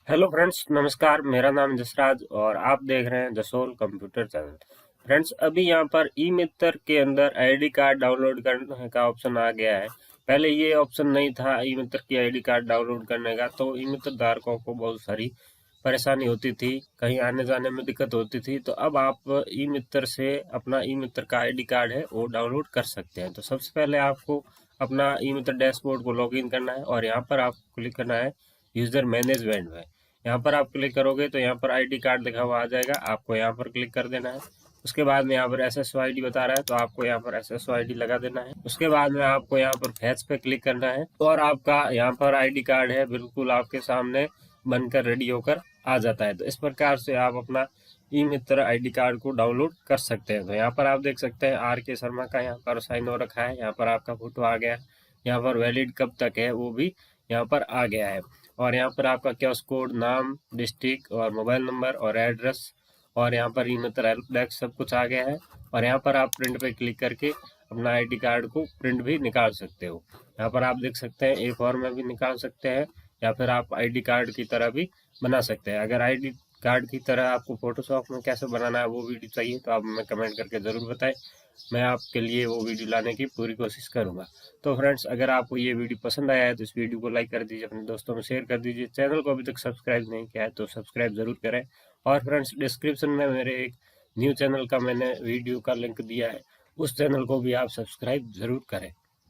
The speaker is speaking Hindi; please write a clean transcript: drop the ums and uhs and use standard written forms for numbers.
हेलो फ्रेंड्स, नमस्कार। मेरा नाम जसराज और आप देख रहे हैं जसोल कंप्यूटर चैनल। फ्रेंड्स, अभी यहाँ पर ई मित्र के अंदर आईडी कार्ड डाउनलोड करने का ऑप्शन आ गया है। पहले ये ऑप्शन नहीं था ई मित्र की आईडी कार्ड डाउनलोड करने का, तो ई मित्र धारकों को बहुत सारी परेशानी होती थी, कहीं आने जाने में दिक्कत होती थी। तो अब आप ई मित्र से अपना ई मित्र का आईडी कार्ड है वो डाउनलोड कर सकते हैं। तो सबसे पहले आपको अपना ई मित्र डैशबोर्ड को लॉगिन करना है और यहाँ पर आपको क्लिक करना है यूजर मैनेजमेंट में। यहाँ पर आप क्लिक करोगे तो यहाँ पर आईडी कार्ड लिखा हुआ आ जाएगा, आपको यहाँ पर क्लिक कर देना है। उसके बाद में यहाँ पर SSO-ID बता रहा है तो आपको यहाँ पर SSO-ID लगा देना है। उसके बाद में आपको यहाँ पर फैच पे क्लिक करना है और आपका यहाँ पर आईडी कार्ड है बिल्कुल आपके सामने बनकर रेडी होकर आ जाता है। तो इस प्रकार से आप अपना ई मित्र आईडी कार्ड को डाउनलोड कर सकते हैं। तो यहाँ पर आप देख सकते हैं RK शर्मा का यहाँ पर साइन हो रखा है, यहाँ पर आपका फोटो आ गया है, यहाँ पर वैलिड कब तक है वो भी यहाँ पर आ गया है। और यहाँ पर आपका कियोस्क कोड, नाम, डिस्ट्रिक्ट और मोबाइल नंबर और एड्रेस और यहाँ पर ई मित्र हेल्प डेस्क सब कुछ आ गया है। और यहाँ पर आप प्रिंट पे क्लिक करके अपना आईडी कार्ड को प्रिंट भी निकाल सकते हो। यहाँ पर आप देख सकते हैं A4 में भी निकाल सकते हैं या फिर आप आईडी कार्ड की तरह भी बना सकते हैं। अगर आईडी कार्ड की तरह आपको फोटोशॉप में कैसे बनाना है वो वीडियो चाहिए तो आप हमें कमेंट करके ज़रूर बताएं, मैं आपके लिए वो वीडियो लाने की पूरी कोशिश करूंगा। तो फ्रेंड्स, अगर आपको ये वीडियो पसंद आया है तो इस वीडियो को लाइक कर दीजिए, अपने दोस्तों में शेयर कर दीजिए। चैनल को अभी तक सब्सक्राइब नहीं किया है तो सब्सक्राइब ज़रूर करें। और फ्रेंड्स, डिस्क्रिप्शन में मेरे एक न्यू चैनल का मैंने वीडियो का लिंक दिया है, उस चैनल को भी आप सब्सक्राइब ज़रूर करें।